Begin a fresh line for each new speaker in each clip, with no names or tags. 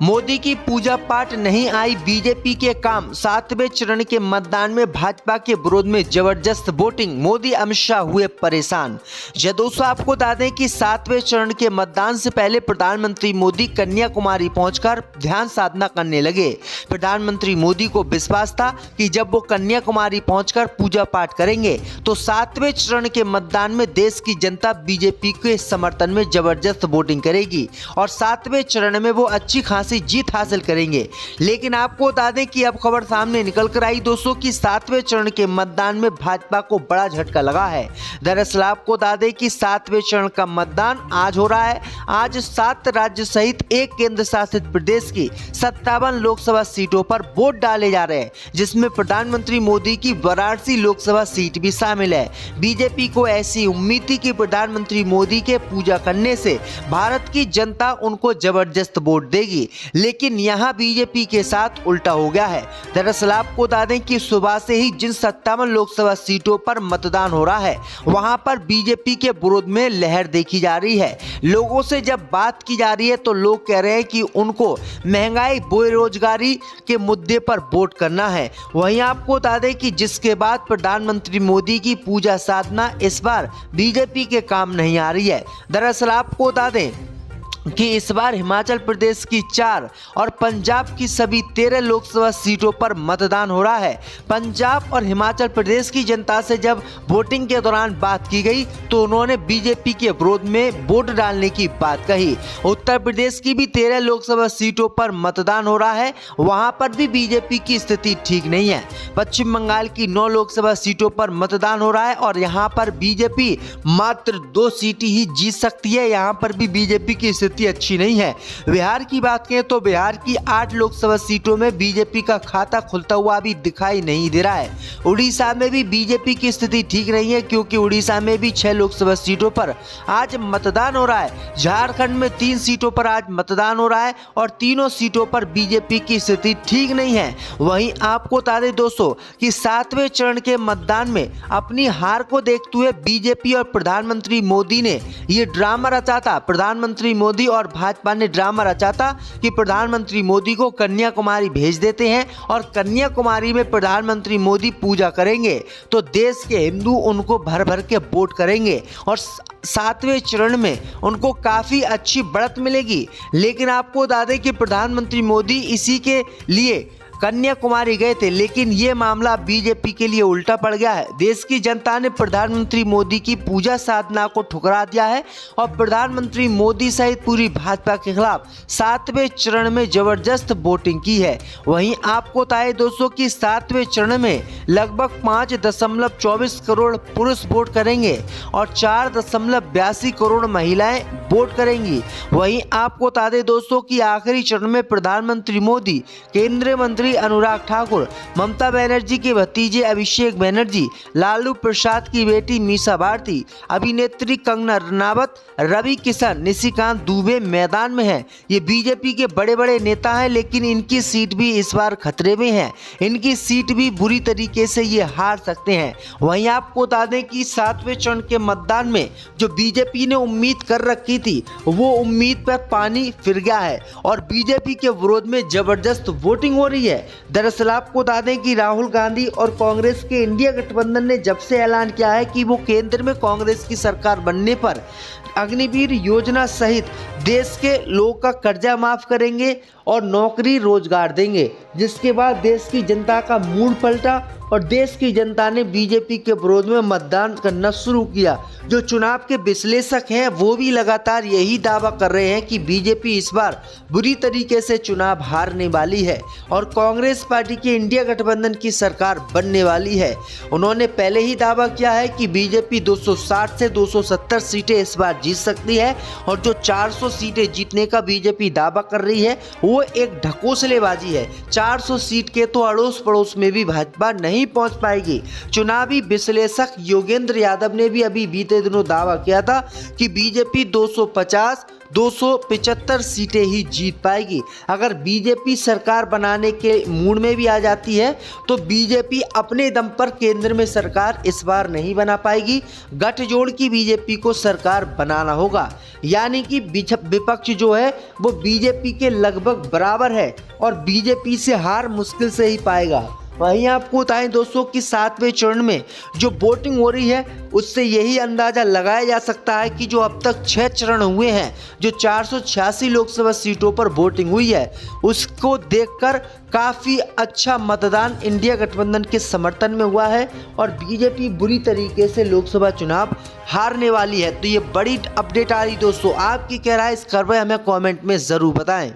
मोदी की पूजा पाठ नहीं आई बीजेपी के काम। 7वें चरण के मतदान में भाजपा के विरोध में जबरदस्त वोटिंग, मोदी अमित शाह हुए परेशान। यह दोस्तों आपको बता दें कि 7वें चरण के मतदान से पहले प्रधानमंत्री मोदी कन्याकुमारी पहुंचकर ध्यान साधना करने लगे। प्रधानमंत्री मोदी को विश्वास था कि जब वो कन्याकुमारी पहुंचकर पूजा पाठ करेंगे तो 7वें चरण के मतदान में देश की जनता बीजेपी के समर्थन में जबरदस्त वोटिंग करेगी और 7वें चरण में वो अच्छी खासी जीत हासिल करेंगे। लेकिन आपको बता दें कि अब खबर सामने निकल कर आई दोस्तों कि 7वें चरण के मतदान में भाजपा को बड़ा झटका लगा है। दरअसल आपको बता दें कि 7वें चरण का मतदान आज हो रहा है। आज 7 राज्य सहित एक केंद्र शासित प्रदेश की 57 लोकसभा सीटों पर वोट डाले जा रहे हैं, जिसमें प्रधानमंत्री मोदी की वाराणसी लोकसभा सीट भी शामिल है। बीजेपी को ऐसी उम्मीद थी कि प्रधानमंत्री मोदी के पूजा करने से भारत की जनता उनको जबरदस्त वोट देगी, लेकिन यहां बीजेपी के साथ उल्टा हो गया है। दरअसल आपको बता दें कि सुबह से ही जिन 57 लोकसभा सीटों पर मतदान हो रहा है वहां पर बीजेपी के विरोध में लहर देखी जा रही है। लोगों से जब बात की जा रही है तो लोग कह रहे हैं कि उनको महंगाई, बेरोजगारी के मुद्दे पर वोट करना है। वहीं आपको बता दें कि जिसके बाद प्रधानमंत्री मोदी की पूजा साधना इस बार बीजेपी के काम नहीं आ रही है। दरअसल आपको बता दें कि इस बार हिमाचल प्रदेश की 4 और पंजाब की सभी 13 लोकसभा सीटों पर मतदान हो रहा है। पंजाब और हिमाचल प्रदेश की जनता से जब वोटिंग के दौरान बात की गई तो उन्होंने बीजेपी के विरोध में वोट डालने की बात कही। उत्तर प्रदेश की भी 13 लोकसभा सीटों पर मतदान हो रहा है, वहां पर भी बीजेपी की स्थिति ठीक नहीं है। पश्चिम बंगाल की 9 लोकसभा सीटों पर मतदान हो रहा है और यहाँ पर बीजेपी मात्र 2 सीट ही जीत सकती है। यहाँ पर भी बीजेपी की स्थिति अच्छी नहीं है। बिहार की बात करें तो बिहार की 8 लोकसभा सीटों में बीजेपी का खाता खुलता हुआ अभी दिखाई नहीं दे रहा है। उड़ीसा में भी बीजेपी की स्थिति ठीक नहीं है, क्योंकि उड़ीसा में भी 6 लोकसभा सीटों पर आज मतदान हो रहा है। झारखंड में 3 सीटों पर आज मतदान हो रहा है और तीनों सीटों पर बीजेपी की स्थिति ठीक नहीं है। वहीं आपको बता दें दोस्तों कि 7वें चरण के मतदान में अपनी हार को देखते हुए बीजेपी और प्रधानमंत्री मोदी ने ये ड्रामा रचा था। प्रधानमंत्री मोदी और भाजपा ने ड्रामा रचा था कि प्रधानमंत्री मोदी को कन्याकुमारी भेज देते हैं और कन्याकुमारी में प्रधानमंत्री मोदी पूजा करेंगे तो देश के हिंदू उनको भर भर के वोट करेंगे और 7वें चरण में उनको काफी अच्छी बढ़त मिलेगी। लेकिन आपको बता दें कि प्रधानमंत्री मोदी इसी के लिए कन्याकुमारी गए थे, लेकिन ये मामला बीजेपी के लिए उल्टा पड़ गया है। देश की जनता ने प्रधानमंत्री मोदी की पूजा साधना को ठुकरा दिया है और प्रधानमंत्री मोदी सहित पूरी भाजपा के खिलाफ 7वें चरण में जबरदस्त वोटिंग की है। वहीं आपको बताएं दोस्तों कि 7वें चरण में लगभग 5.24 करोड़ पुरुष वोट करेंगे और 4.82 करोड़ महिलाएं वोट करेंगी। वहीं आपको बता दें दोस्तों कि आखिरी चरण में प्रधानमंत्री मोदी, केंद्रीय मंत्री अनुराग ठाकुर, ममता बनर्जी के भतीजे अभिषेक बनर्जी, लालू प्रसाद की बेटी मीसा भारती, अभिनेत्री कंगना रनावत, रवि किशन, निशिकांत दुबे मैदान में हैं। ये बीजेपी के बड़े बड़े नेता हैं, लेकिन इनकी सीट भी इस बार खतरे में है। इनकी सीट भी बुरी तरीके से ये हार सकते हैं। वहीं आपको बता दें कि 7वें चरण के मतदान में जो बीजेपी ने उम्मीद कर रखी थी वो उम्मीद पर पानी फिर गया है और बीजेपी के विरोध में जबरदस्त वोटिंग हो रही है। दरअसल आपको बता दें कि राहुल गांधी और कांग्रेस के इंडिया गठबंधन ने जब से ऐलान किया है कि वो केंद्र में कांग्रेस की सरकार बनने पर अग्निवीर योजना सहित देश के लोगों का कर्जा माफ करेंगे और नौकरी रोजगार देंगे, जिसके बाद देश की जनता का मूड पलटा और देश की जनता ने बीजेपी के विरोध में मतदान करना शुरू किया। जो चुनाव के विश्लेषक हैं वो भी लगातार यही दावा कर रहे हैं कि बीजेपी इस बार बुरी तरीके से चुनाव हारने वाली है और कांग्रेस पार्टी की इंडिया गठबंधन की सरकार बनने वाली है। उन्होंने पहले ही दावा किया है कि बीजेपी 260 से 270 सीटें इस बार जीत सकती है और जो 400 सीटें जीतने का बीजेपी दावा कर रही है वो एक ढकोसलेबाजी है। 400 सीट के तो अड़ोस पड़ोस में भी भाजपा नहीं पहुंच पाएगी। चुनावी विश्लेषक योगेंद्र यादव ने भी अभी बीते दिनों दावा किया था कि बीजेपी 250 275 सीटें ही जीत पाएगी। अगर बीजेपी सरकार बनाने के मूड में भी आ जाती है तो बीजेपी अपने दम पर केंद्र में सरकार इस बार नहीं बना पाएगी। गठजोड़ की बीजेपी को सरकार बनाना होगा, यानी कि विपक्ष जो है वो बीजेपी के लगभग बराबर है और बीजेपी से हार मुश्किल से ही पाएगा। वहीं आपको बताएं दोस्तों कि 7वें चरण में जो वोटिंग हो रही है उससे यही अंदाजा लगाया जा सकता है कि जो अब तक 6 चरण हुए हैं, जो 486 लोकसभा सीटों पर वोटिंग हुई है, उसको देखकर काफ़ी अच्छा मतदान इंडिया गठबंधन के समर्थन में हुआ है और बीजेपी बुरी तरीके से लोकसभा चुनाव हारने वाली है। तो ये बड़ी अपडेट आ रही दोस्तों, आपकी क्या राय इस खबर में हमें कमेंट में ज़रूर बताएं।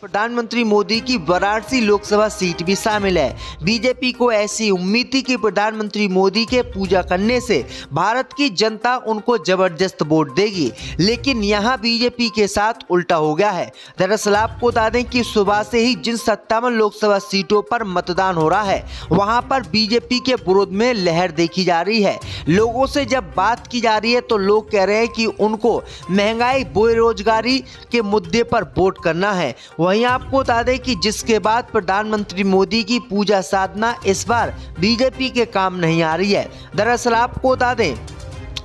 प्रधानमंत्री मोदी की वाराणसी लोकसभा सीट भी शामिल है। बीजेपी को ऐसी उम्मीद थी कि प्रधानमंत्री मोदी के पूजा करने से भारत की जनता उनको जबरदस्त वोट देगी, लेकिन यहां बीजेपी के साथ उल्टा हो गया है। दरअसल आपको बता दें कि सुबह से ही जिन 57 लोकसभा सीटों पर मतदान हो रहा है वहां पर बीजेपी के विरोध में लहर देखी जा रही है। लोगों से जब बात की जा रही है तो लोग कह रहे हैं कि उनको महंगाई, बेरोजगारी के मुद्दे पर वोट करना है। वहीं आपको बता दें कि जिसके बाद प्रधानमंत्री मोदी की पूजा साधना इस बार बीजेपी के काम नहीं आ रही है। दरअसल आपको बता दें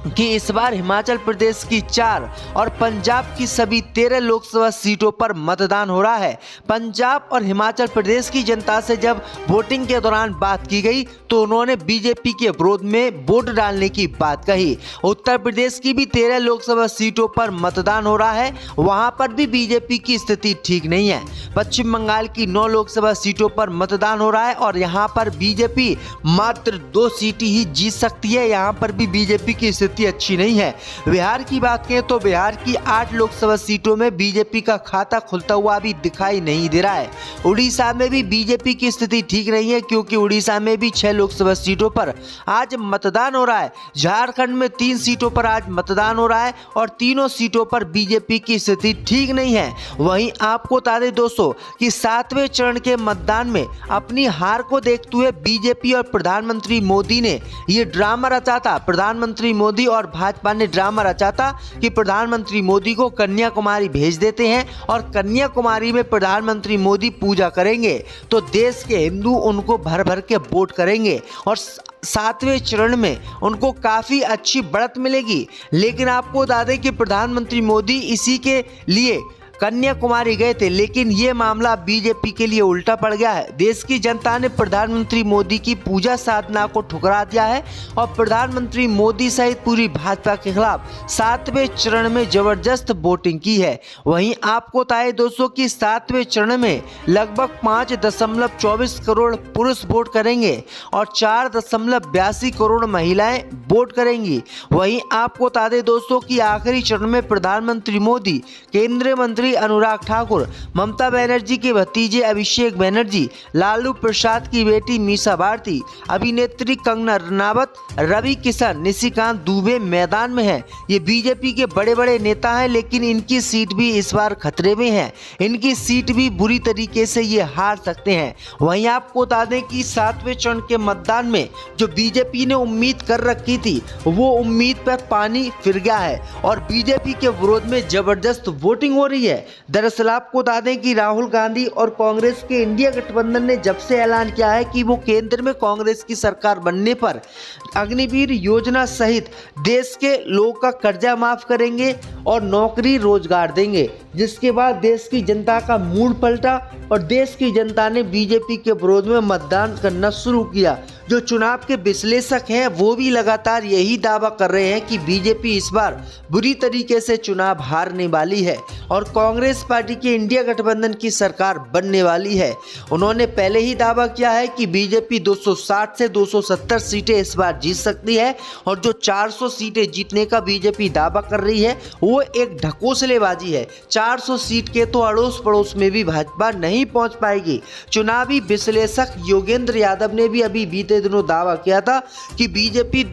कि इस बार हिमाचल प्रदेश की 4 और पंजाब की सभी 13 लोकसभा सीटों पर मतदान हो रहा है। पंजाब और हिमाचल प्रदेश की जनता से जब वोटिंग के दौरान बात की गई तो उन्होंने बीजेपी के विरोध में वोट डालने की बात कही। उत्तर प्रदेश की भी 13 लोकसभा सीटों पर मतदान हो रहा है, वहां पर भी बीजेपी की स्थिति ठीक नहीं है। पश्चिम बंगाल की 9 लोकसभा सीटों पर मतदान हो रहा है और यहां पर बीजेपी मात्र 2 सीट ही जीत सकती है। यहां पर भी बीजेपी की स्थिति अच्छी नहीं है। बिहार की बात करें तो बिहार की 8 लोकसभा सीटों में बीजेपी का खाता खुलता हुआ भी दिखाई नहीं दे रहा है। उड़ीसा में भी बीजेपी की स्थिति ठीक नहीं है, क्योंकि उड़ीसा में भी 6 लोकसभा सीटों पर आज मतदान हो रहा है। झारखंड में 3 सीटों पर आज मतदान हो रहा है और तीनों सीटों पर बीजेपी की स्थिति ठीक नहीं है। वहीं आपको बता दें दोस्तों कि 7वें चरण के मतदान में अपनी हार को देखते हुए बीजेपी और प्रधानमंत्री मोदी ने ये ड्रामा रचा था। प्रधानमंत्री मोदी और भाजपा ने ड्रामा रचा था कि प्रधानमंत्री मोदी को कन्याकुमारी भेज देते हैं और कन्याकुमारी में प्रधानमंत्री मोदी पूजा करेंगे तो देश के हिंदू उनको भर भर के वोट करेंगे और 7वें चरण में उनको काफ़ी अच्छी बढ़त मिलेगी। लेकिन आपको बता दें कि प्रधानमंत्री मोदी इसी के लिए कन्याकुमारी गए थे, लेकिन ये मामला बीजेपी के लिए उल्टा पड़ गया है। देश की जनता ने प्रधानमंत्री मोदी की पूजा साधना को ठुकरा दिया है और प्रधानमंत्री मोदी सहित पूरी भाजपा के खिलाफ 7वें चरण में जबरदस्त वोटिंग की है। वहीं आपको बताएं दोस्तों कि 7वें चरण में लगभग 5.24 करोड़ पुरुष वोट करेंगे और 4.82 करोड़ महिलाएं वोट करेंगी। वहीं आपको बता दें दोस्तों कि आखिरी चरण में प्रधानमंत्री मोदी, केंद्रीय मंत्री अनुराग ठाकुर, ममता बनर्जी के भतीजे अभिषेक बनर्जी, लालू प्रसाद की बेटी मीसा भारती, अभिनेत्री कंगना रनावत, रवि किशन, निशिकांत दुबे मैदान में हैं। ये बीजेपी के बड़े बड़े नेता हैं, लेकिन इनकी सीट भी इस बार खतरे में है। इनकी सीट भी बुरी तरीके से ये हार सकते हैं। वहीं आपको बता दें कि 7वें चरण के मतदान में जो बीजेपी ने उम्मीद कर रखी थी वो उम्मीद पर पानी फिर गया है और बीजेपी के विरोध में जबरदस्त वोटिंग हो रही है। दरअसल आपको बता दें कि राहुल गांधी और कांग्रेस के इंडिया गठबंधन ने जब से ऐलान किया है कि वो केंद्र में कांग्रेस की सरकार बनने पर अग्निवीर योजना सहित देश के लोगों का कर्जा माफ करेंगे और नौकरी रोजगार देंगे, जिसके बाद देश की जनता का मूड पलटा और देश की जनता ने बीजेपी के विरोध में मतदान करना शुरू किया। जो चुनाव के विश्लेषक हैं वो भी लगातार यही दावा कर रहे हैं कि बीजेपी इस बार बुरी तरीके से चुनाव हारने वाली है और कांग्रेस पार्टी की इंडिया गठबंधन की सरकार बनने वाली है। उन्होंने पहले ही दावा किया है कि बीजेपी 260 से 270 सीटें इस बार जीत सकती है और जो 400 सीटें जीतने का बीजेपी दावा कर रही है वो एक ढकोसलेबाजी है। 400 सीट के तो अड़ोस पड़ोस में भी भाजपा नहीं पहुंच पाएगी। चुनावी विश्लेषक योगेंद्र यादव ने भी अभी बीते दिनों दावा किया था कि बीजेपी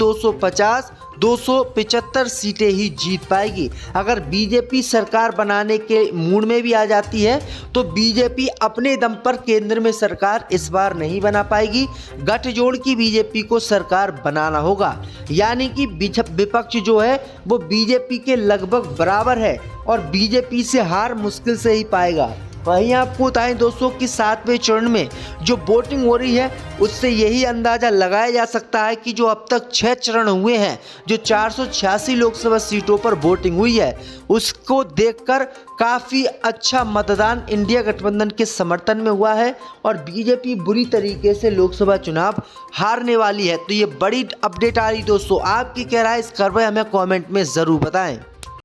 275 सीटें ही जीत पाएगी। अगर बीजेपी सरकार बनाने के मूड में भी आ जाती है तो बीजेपी अपने दम पर केंद्र में सरकार इस बार नहीं बना पाएगी। गठजोड़ की बीजेपी को सरकार बनाना होगा, यानी कि विपक्ष जो है वो बीजेपी के लगभग बराबर है और बीजेपी से हार मुश्किल से ही पाएगा। वहीं आपको बताएं दोस्तों कि 7वें चरण में जो वोटिंग हो रही है उससे यही अंदाजा लगाया जा सकता है कि जो अब तक 6 चरण हुए हैं, जो 486 लोकसभा सीटों पर वोटिंग हुई है, उसको देखकर काफ़ी अच्छा मतदान इंडिया गठबंधन के समर्थन में हुआ है और बीजेपी बुरी तरीके से लोकसभा चुनाव हारने वाली है। तो ये बड़ी अपडेट आ रही दोस्तों, आपकी क्या राय इस खबर पर हमें कमेंट में ज़रूर बताएं।